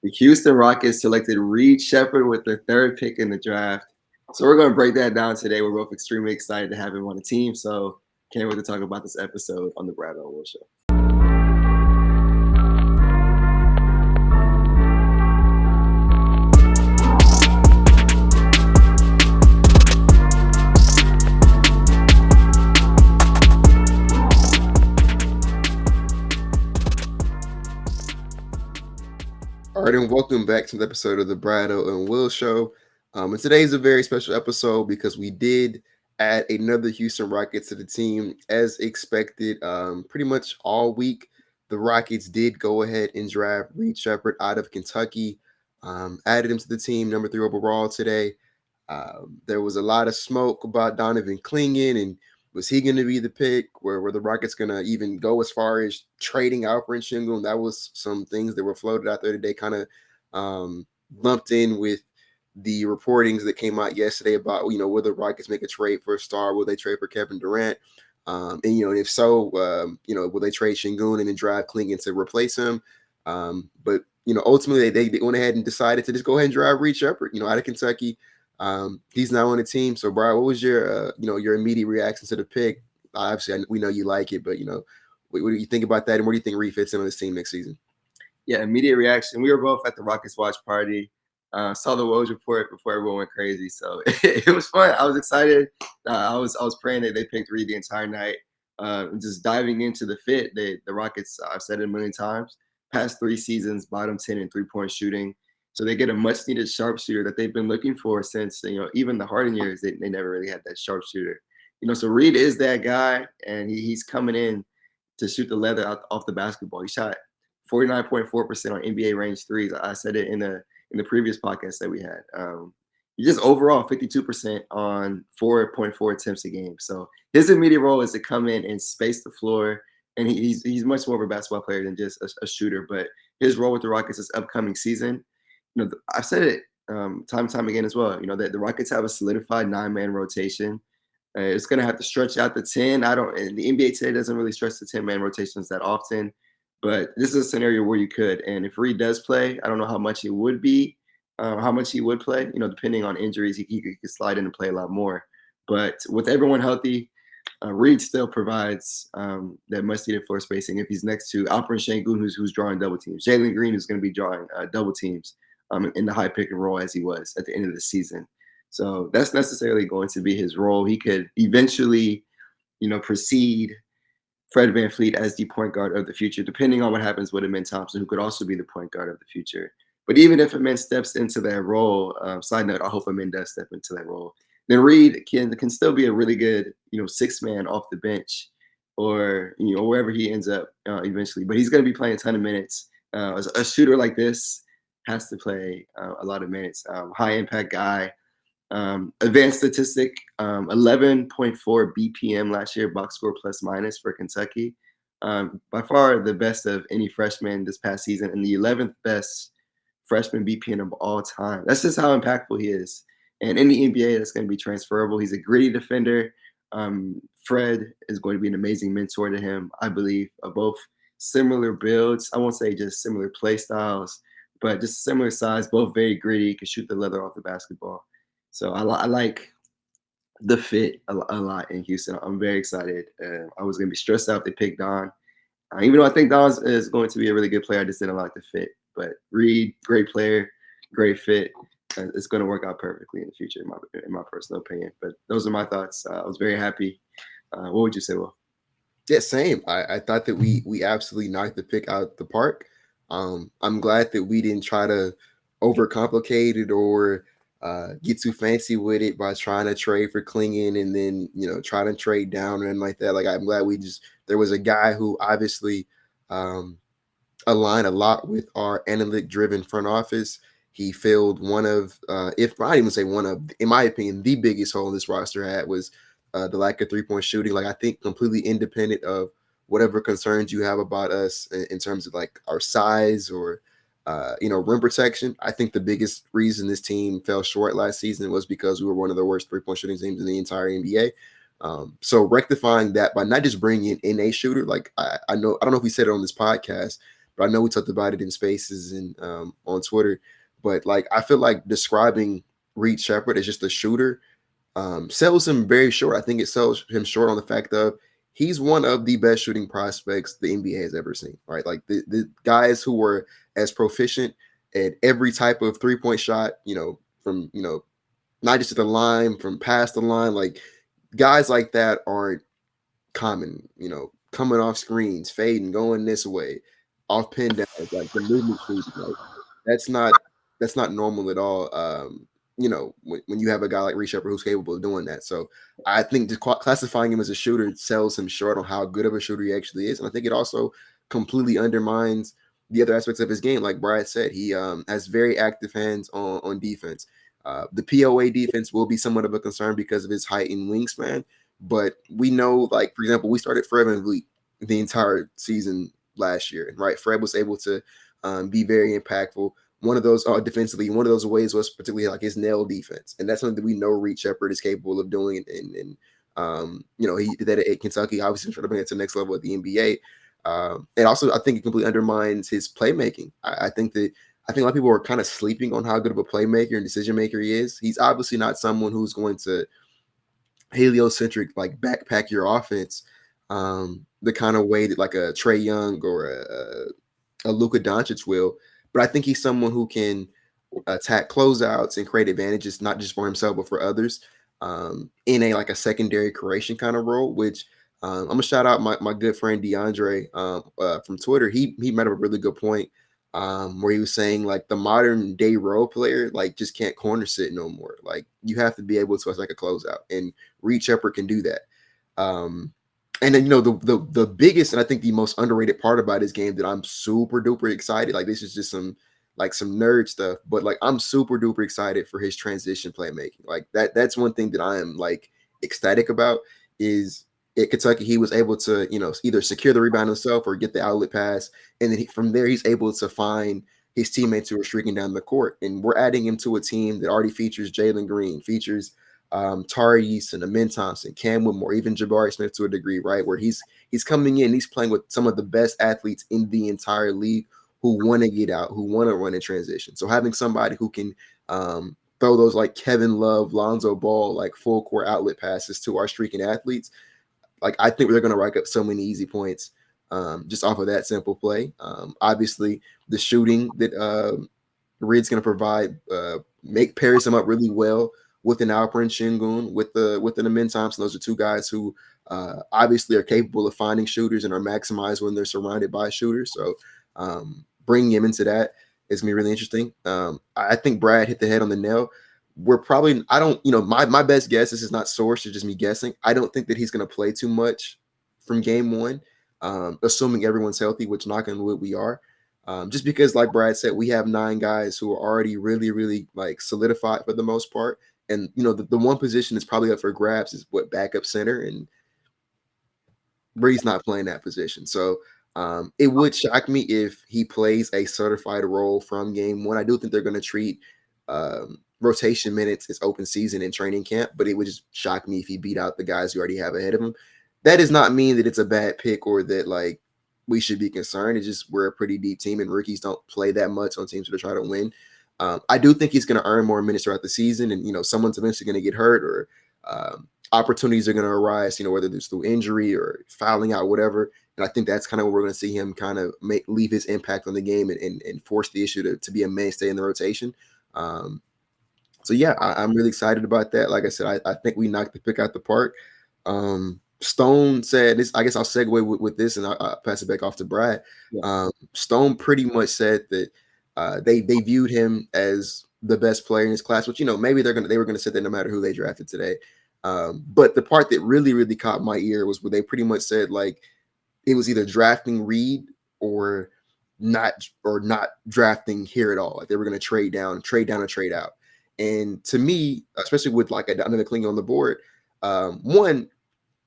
The Houston Rockets selected Reed Sheppard with their third pick in the draft. So we're going to break that down today. We're both extremely excited to have him on the team. So can't wait to talk about this episode on the Bradeaux and Will Show. All right, and welcome back to the episode of the Bradeaux and Will Show. And today's a very special episode because we did add another Houston Rockets to the team as expected. Pretty much all week, the Rockets did go ahead and draft Reed Sheppard out of Kentucky. Added him to the team, number 3 overall today. There was a lot of smoke about Donovan Clingan and was he going to be the pick? Were the Rockets going to even go as far as trading Alperen Sengun? That was some things that were floated out there today, kind of lumped in with the reportings that came out yesterday about, will the Rockets make a trade for a star? Will they trade for Kevin Durant? And if so, will they trade Sengun and then draft Clingan to replace him? But ultimately they went ahead and decided to just go ahead and draft Reed Sheppard, out of Kentucky. He's now on the team. So, Brian, what was your, your immediate reaction to the pick? Obviously, we know you like it, but what do you think about that, and where do you think Reed fits in on this team next season? Yeah, immediate reaction. We were both at the Rockets watch party. Saw the Woj report before everyone went crazy, so it was fun. I was excited. I was praying that they picked Reed the entire night. Just diving into the fit. The Rockets, I've said it a million times, past 3 seasons, bottom 10 in 3-point shooting. So they get a much needed sharpshooter that they've been looking for since, even the Harden years, they never really had that sharpshooter. So Reed is that guy, and he's coming in to shoot the leather off the basketball. He shot 49.4% on NBA range threes. I said it in the previous podcast that we had. He just overall 52% on 4.4 attempts a game. So his immediate role is to come in and space the floor, and he's much more of a basketball player than just a shooter. But his role with the Rockets this upcoming season, I've said it time and time again as well. That the Rockets have a solidified 9-man rotation. It's going to have to stretch out the 10. And the NBA today doesn't really stretch the 10-man rotations that often, but this is a scenario where you could. And if Reed does play, I don't know how much it would be, how much he would play. Depending on injuries, he could slide in and play a lot more. But with everyone healthy, Reed still provides that much-needed floor spacing if he's next to Alperen Sengun, who's drawing double teams. Jalen Green is going to be drawing double teams in the high pick and roll as he was at the end of the season. So that's necessarily going to be his role. He could eventually, precede Fred VanVleet as the point guard of the future, depending on what happens with Amen Thompson, who could also be the point guard of the future. But even if Amen steps into that role, side note, I hope Amen does step into that role, then Reed can still be a really good, 6-man off the bench or, wherever he ends up eventually. But he's going to be playing a ton of minutes. A shooter like this has to play a lot of minutes. High impact guy. Advanced statistic, 11.4 BPM last year, box score plus minus for Kentucky. By far the best of any freshman this past season, and the 11th best freshman BPM of all time. That's just how impactful he is. And in the NBA, that's going to be transferable. He's a gritty defender. Fred is going to be an amazing mentor to him, I believe. Both similar builds. I won't say just similar play styles, but just similar size, both very gritty, can shoot the leather off the basketball. So I like the fit a lot in Houston. I'm very excited. I was going to be stressed out if they picked Don. Even though I think Don is going to be a really good player, I just didn't like the fit. But Reed, great player, great fit. It's going to work out perfectly in the future, in my personal opinion. But those are my thoughts. I was very happy. What would you say, Will? Yeah, same. I thought that we absolutely knocked the pick out the park. I'm glad that we didn't try to overcomplicate it or get too fancy with it by trying to trade for Clingan and then, try to trade down and like that. Like, I'm glad there was a guy who obviously aligned a lot with our analytic driven front office. He filled one of, if I even say one of, in my opinion, the biggest hole this roster had was the lack of 3-point shooting. Like, I think completely independent of whatever concerns you have about us in terms of like our size or, rim protection. I think the biggest reason this team fell short last season was because we were one of the worst 3-point shooting teams in the entire NBA. So rectifying that by not just bringing in a shooter, like I don't know if we said it on this podcast, but I know we talked about it in spaces and on Twitter. But like I feel like describing Reed Sheppard as just a shooter sells him very short. I think it sells him short on the fact of he's one of the best shooting prospects the NBA has ever seen. Right, like the guys who were as proficient at every type of 3-point shot, from not just at the line, from past the line, like guys like that aren't common, coming off screens, fading, going this way, off pin downs, like the movement speed, like that's not that's not normal at all. When you have a guy like Reed Sheppard who's capable of doing that. So I think just classifying him as a shooter sells him short on how good of a shooter he actually is. And I think it also completely undermines the other aspects of his game. Like Brad said, he has very active hands on defense. The POA defense will be somewhat of a concern because of his height and wingspan. But we know, like, for example, we started Fred VanVleet the entire season last year, right? Fred was able to be very impactful. One of those defensively, one of those ways was particularly like his nail defense, and that's something that we know Reed Sheppard is capable of doing. And he did that at Kentucky. Obviously, trying to bring it to the next level at the NBA. And also, I think it completely undermines his playmaking. I think a lot of people are kind of sleeping on how good of a playmaker and decision maker he is. He's obviously not someone who's going to heliocentric, like backpack your offense, the kind of way that like a Trae Young or a Luka Doncic will. But I think he's someone who can attack closeouts and create advantages, not just for himself but for others, in a secondary creation kind of role. Which I'm gonna shout out my good friend DeAndre from Twitter. He made up a really good point where he was saying like the modern day role player like just can't corner sit no more. Like you have to be able to like a closeout, and Reed Sheppard can do that. And then the biggest and I think the most underrated part about his game that I'm super duper excited. Like this is just some nerd stuff, but like I'm super duper excited for his transition playmaking. Like that's one thing that I am like ecstatic about is at Kentucky, he was able to, either secure the rebound himself or get the outlet pass. And then from there, he's able to find his teammates who are streaking down the court. And we're adding him to a team that already features Jalen Green, features Tari Eason, Amin Thompson, Cam Whitmore, even Jabari Smith to a degree, right? Where he's coming in, he's playing with some of the best athletes in the entire league who want to get out, who want to run in transition. So having somebody who can throw those like Kevin Love, Lonzo Ball, like full court outlet passes to our streaking athletes, like I think they're going to rack up so many easy points just off of that simple play. Obviously, the shooting that Reed's going to provide pairs him up really well with an Alperen Sengun, with an Amin Thompson. Those are two guys who obviously are capable of finding shooters and are maximized when they're surrounded by shooters. So bringing him into that is going to be really interesting. I think Brad hit the head on the nail. We're probably, I don't, my best guess, this is not sourced, it's just me guessing. I don't think that he's going to play too much from game one, assuming everyone's healthy, which knock on wood we are. Just because, like Brad said, we have 9 guys who are already really, really like solidified for the most part. And, the one position that's probably up for grabs is what backup center. And Bree's not playing that position. So it would shock me if he plays a certified role from game one. I do think they're going to treat rotation minutes as open season in training camp, but it would just shock me if he beat out the guys who already have ahead of him. That does not mean that it's a bad pick or that like we should be concerned. It's just we're a pretty deep team and rookies don't play that much on teams that are trying to win. I do think he's going to earn more minutes throughout the season, and someone's eventually going to get hurt or opportunities are going to arise. Whether it's through injury or fouling out, whatever. And I think that's kind of where we're going to see him kind of leave his impact on the game and force the issue to be a mainstay in the rotation. So yeah, I'm really excited about that. Like I said, I think we knocked the pick out the park. Stone said this. I guess I'll segue with this, and I'll pass it back off to Brad. Yeah. Stone pretty much said that they viewed him as the best player in his class, which maybe they were gonna sit there no matter who they drafted today. But the part that really really caught my ear was where they pretty much said like it was either drafting Reed or not drafting here at all. Like they were gonna trade down or trade out. And to me, especially with like another Klingon on the board, one,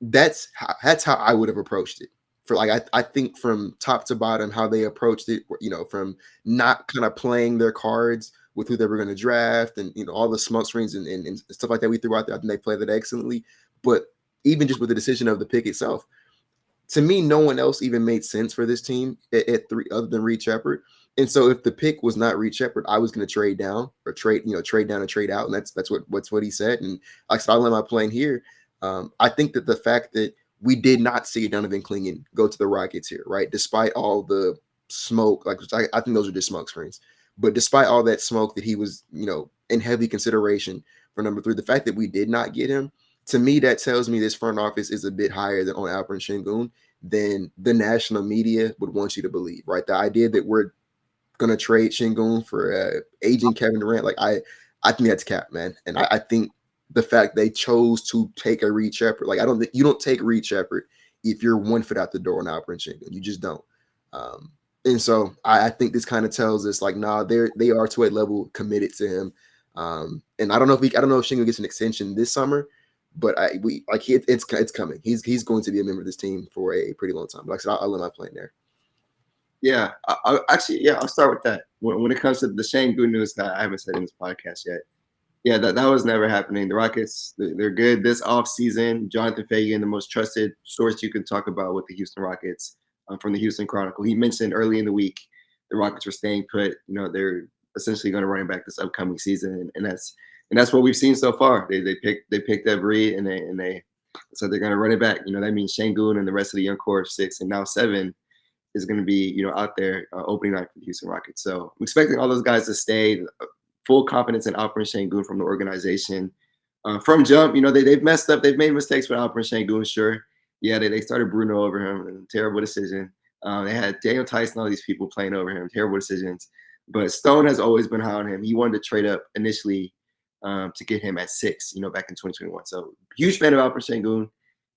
that's how I would have approached it. For like I think from top to bottom, how they approached it, from not kind of playing their cards with who they were going to draft and all the smoke screens and stuff like that we threw out there. I think they played that excellently. But even just with the decision of the pick itself, to me, no one else even made sense for this team at three other than Reed Sheppard. And so if the pick was not Reed Sheppard, I was going to trade down or trade down and trade out. And that's what he said. And like I said, I let my plane here. I think that the fact that we did not see Donovan Clingan go to the Rockets here, right? Despite all the smoke, like I think those are just smoke screens. But despite all that smoke that he was, in heavy consideration for number 3, the fact that we did not get him, to me, that tells me this front office is a bit higher than on Alperen Sengun than the national media would want you to believe, right? The idea that we're going to trade Sengun for aging Kevin Durant, like I think that's cap, man. And I think the fact they chose to take a Reed Sheppard, like you don't take Reed Sheppard if you're 1 foot out the door on Alperen Sengun. You just don't. And so I think this kind of tells us like, nah, they are to a level committed to him. And I don't know if Sengun gets an extension this summer, but it's coming. He's going to be a member of this team for a pretty long time. Like I said, I'll let my plane there. Yeah, I'll start with that. When it comes to the Sengun news that I haven't said in this podcast yet, yeah, that was never happening. The Rockets, they're good this offseason. Jonathan Fagan, the most trusted source you can talk about with the Houston Rockets, from the Houston Chronicle, he mentioned early in the week the Rockets were staying put. They're essentially going to run back this upcoming season, and that's what we've seen so far. They picked up Reed, and they so they're going to run it back. That means Sengun and the rest of the young core of 6 and now 7 is going to be out there opening night for the Houston Rockets. So I'm expecting all those guys to stay. Full confidence in Alperen Sengun from the organization. From jump, they've messed up. They've made mistakes with Alperen Sengun, sure. Yeah, they started Bruno over him, and terrible decision. They had Daniel Tyson, all these people playing over him, terrible decisions. But Stone has always been high on him. He wanted to trade up initially to get him at 6, back in 2021. So huge fan of Alperen Sengun.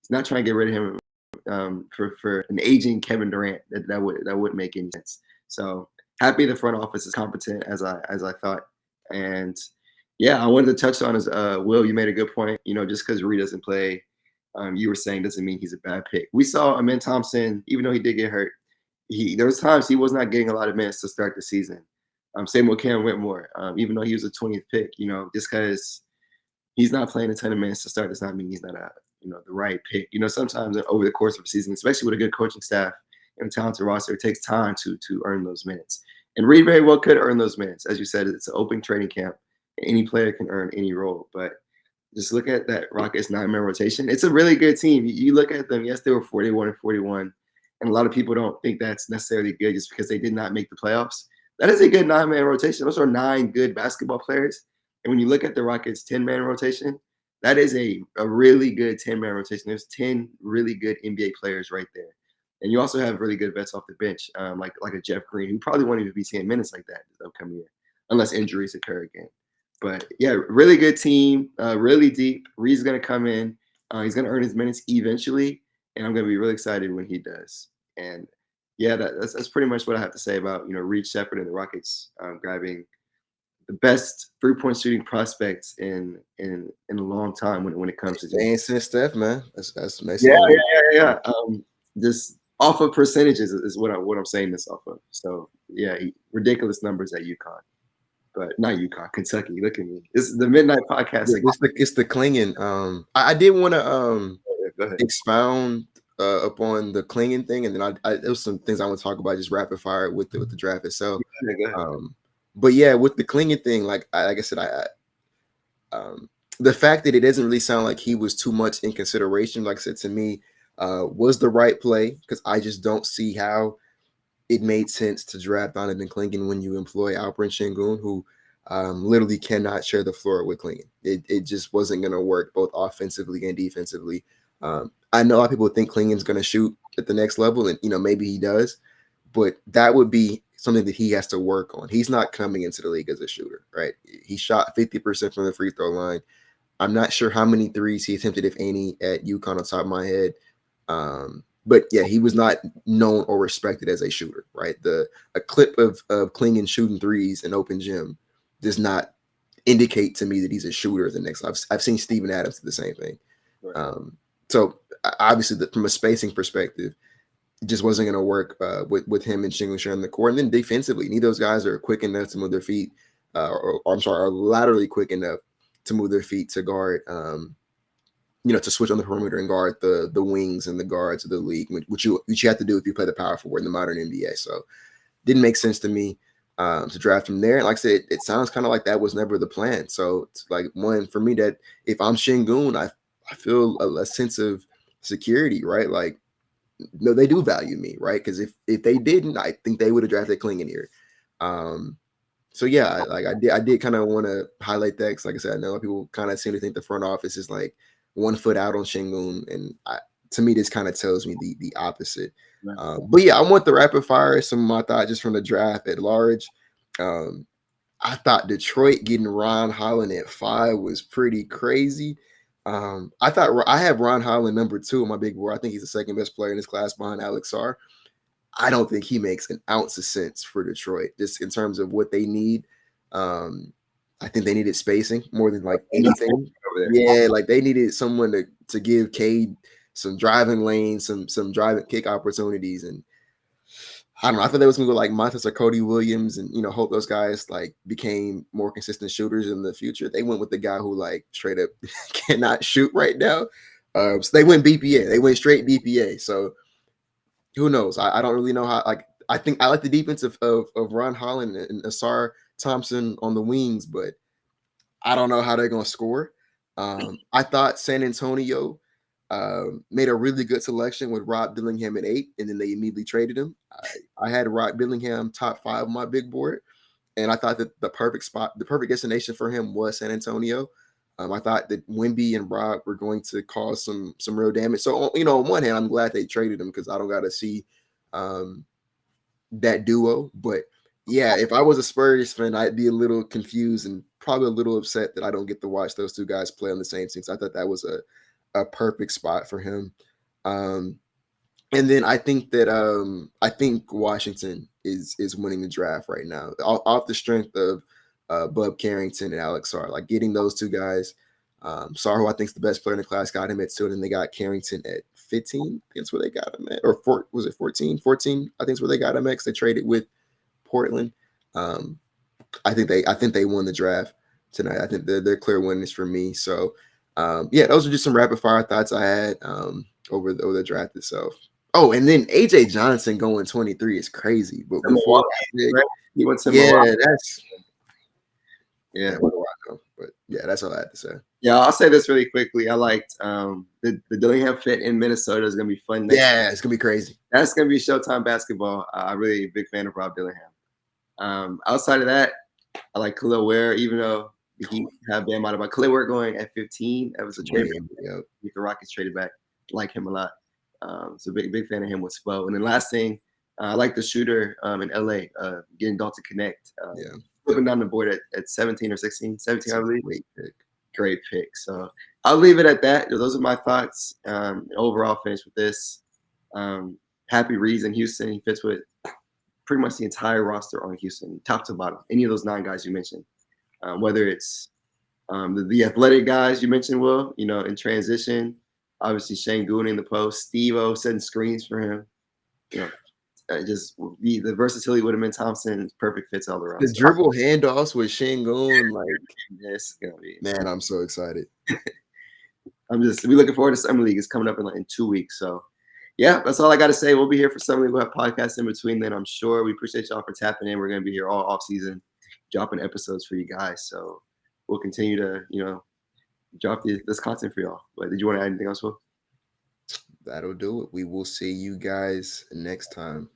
He's not trying to get rid of him for an aging Kevin Durant. That wouldn't make any sense. So happy the front office is competent as I thought. And yeah, I wanted to touch on is Will, you made a good point. Just because Reed doesn't play, you were saying doesn't mean he's a bad pick. We saw Amen Thompson, even though he did get hurt, there was times he was not getting a lot of minutes to start the season. Same with Cam Whitmore, even though he was a 20th pick. Just because he's not playing a ton of minutes to start does not mean he's not the right pick. Sometimes over the course of a season, especially with a good coaching staff and a talented roster, it takes time to earn those minutes. And Reed very well could earn those minutes. As you said, it's an open training camp. Any player can earn any role. But just look at that Rockets 9-man rotation. It's a really good team. You look at them. Yes, they were 41-41. And a lot of people don't think that's necessarily good just because they did not make the playoffs. That is a good 9-man rotation. Those are 9 good basketball players. And when you look at the Rockets 10-man rotation, that is a really good 10-man rotation. There's 10 really good NBA players right there. And you also have really good vets off the bench, like a Jeff Green, who probably won't even be seeing minutes like that this upcoming year, unless injuries occur again. But yeah, really good team, really deep. Reed's going to come in. He's going to earn his minutes eventually, and I'm going to be really excited when he does. And yeah, that's pretty much what I have to say about Reed Sheppard and the Rockets grabbing the best 3-point shooting prospects in a long time when it comes to Dancing Steph, man. That's yeah. Just off of percentages is what I'm saying this off of. So yeah, ridiculous numbers at UConn, but not UConn, Kentucky. Look at me. This is the Midnight Podcast. It's the Clingan. I did want to expound upon the Clingan thing, and then there was some things I want to talk about just rapid fire with the draft itself. But yeah, with the Clingan thing, like I said, the fact that it doesn't really sound like he was too much in consideration, like I said, to me, was the right play, because I just don't see how it made sense to draft Donovan Clingan when you employ Alperen Sengun, who literally cannot share the floor with Clingan. It just wasn't going to work both offensively and defensively. I know a lot of people think Clingan's going to shoot at the next level, and maybe he does, but that would be something that he has to work on. He's not coming into the league as a shooter, right? He shot 50% from the free throw line. I'm not sure how many threes he attempted, if any, at UConn on top of my head. But yeah, he was not known or respected as a shooter, right? A clip of Clingan shooting threes in open gym does not indicate to me that he's a shooter at the next level. I've seen Steven Adams do the same thing. Right. So obviously, from a spacing perspective, it just wasn't going to work with him and Sengun sharing the court. And then defensively, neither of those guys are quick enough to move their feet, are laterally quick enough to move their feet to guard to switch on the perimeter and guard the wings and the guards of the league, which you have to do if you play the power forward in the modern NBA. So didn't make sense to me to draft him there. And like I said, it sounds kind of like that was never the plan. So it's like one for me that if I'm Sengun, I feel a sense of security, right? Like, no, they do value me, right? Because if they didn't, I think they would have drafted Klingon here. So yeah, I did kind of want to highlight that because, like I said, I know people kind of seem to think the front office is like 1 foot out on Sengun, and to me, this kind of tells me the opposite. But yeah, I want the rapid fire. Some of my thoughts just from the draft at large. I thought Detroit getting Ron Holland at 5 was pretty crazy. I thought I have Ron Holland number 2 on my big board. I think he's the second best player in this class behind Alex Sarr. I don't think he makes an ounce of sense for Detroit, just in terms of what they need. I think they needed spacing more than like anything. Yeah, like they needed someone to give Cade some driving lanes, some driving kick opportunities, and I don't know. I thought they was gonna go like Montes or Cody Williams, and hope those guys like became more consistent shooters in the future. They went with the guy who like straight up cannot shoot right now. So they went BPA. They went straight BPA. So who knows? I don't really know how. Like I think I like the defense of Ron Holland and Asar Thompson on the wings, but I don't know how they're gonna score. I thought San Antonio made a really good selection with Rob Dillingham at 8, and then they immediately traded him. I had Rob Dillingham top 5 on my big board, and I thought that the perfect destination for him was San Antonio. I thought that Wemby and Rob were going to cause some real damage. So on one hand, I'm glad they traded him because I don't got to see that duo. But yeah, if I was a Spurs fan, I'd be a little confused and probably a little upset that I don't get to watch those two guys play on the same team. So I thought that was a perfect spot for him. And then I think that Washington is winning the draft right now off the strength of Bub Carrington and Alex Sarr. Like getting those two guys, Sarr, who I think is the best player in the class, got him at 2, and then they got Carrington at 15. I think that's where they got him at, or was it 14? 14, I think is where they got him at because they traded with Portland. I think they won the draft tonight. I think they're clear winners for me. So yeah, those are just some rapid fire thoughts I had over the draft itself. Oh, and then AJ Johnson going 23 is crazy. But before he went to Milwaukee. That's Morocco. But yeah, that's all I had to say. Yeah, I'll say this really quickly. I liked the Dillingham fit in Minnesota is gonna be fun. It's gonna be crazy. That's gonna be Showtime basketball. I'm really a big fan of Rob Dillingham. Outside of that, I like Khalil Ware, even though he had Bam out of my Khalil Ware going at 15. That was a trade. The Rockets traded back. Like him a lot. So big fan of him with Spo. And then last thing, I like the shooter in LA, getting Dalton Connect. Flipping down the board at 17 or 16, 17, I believe. Great pick. So I'll leave it at that. Those are my thoughts. Overall, finish with this. Happy Reeves in Houston. He fits with pretty much the entire roster on Houston, top to bottom. Any of those 9 guys you mentioned, whether it's the athletic guys you mentioned, Will, in transition. Obviously, Sengun in the post, Steve-O setting screens for him. Just the versatility would have been Thompson. Perfect fits all around. The dribble handoffs with Sengun, like it's gonna be. Man, I'm so excited. We looking forward to Summer League. It's coming up in 2 weeks. So, yeah, that's all I got to say. We'll be here for Summer League. We'll have podcasts in between then, I'm sure. We appreciate y'all for tapping in. We're gonna be here all off season, dropping episodes for you guys. So we'll continue to drop this content for y'all. But did you want to add anything else, Will? That'll do it. We will see you guys next time.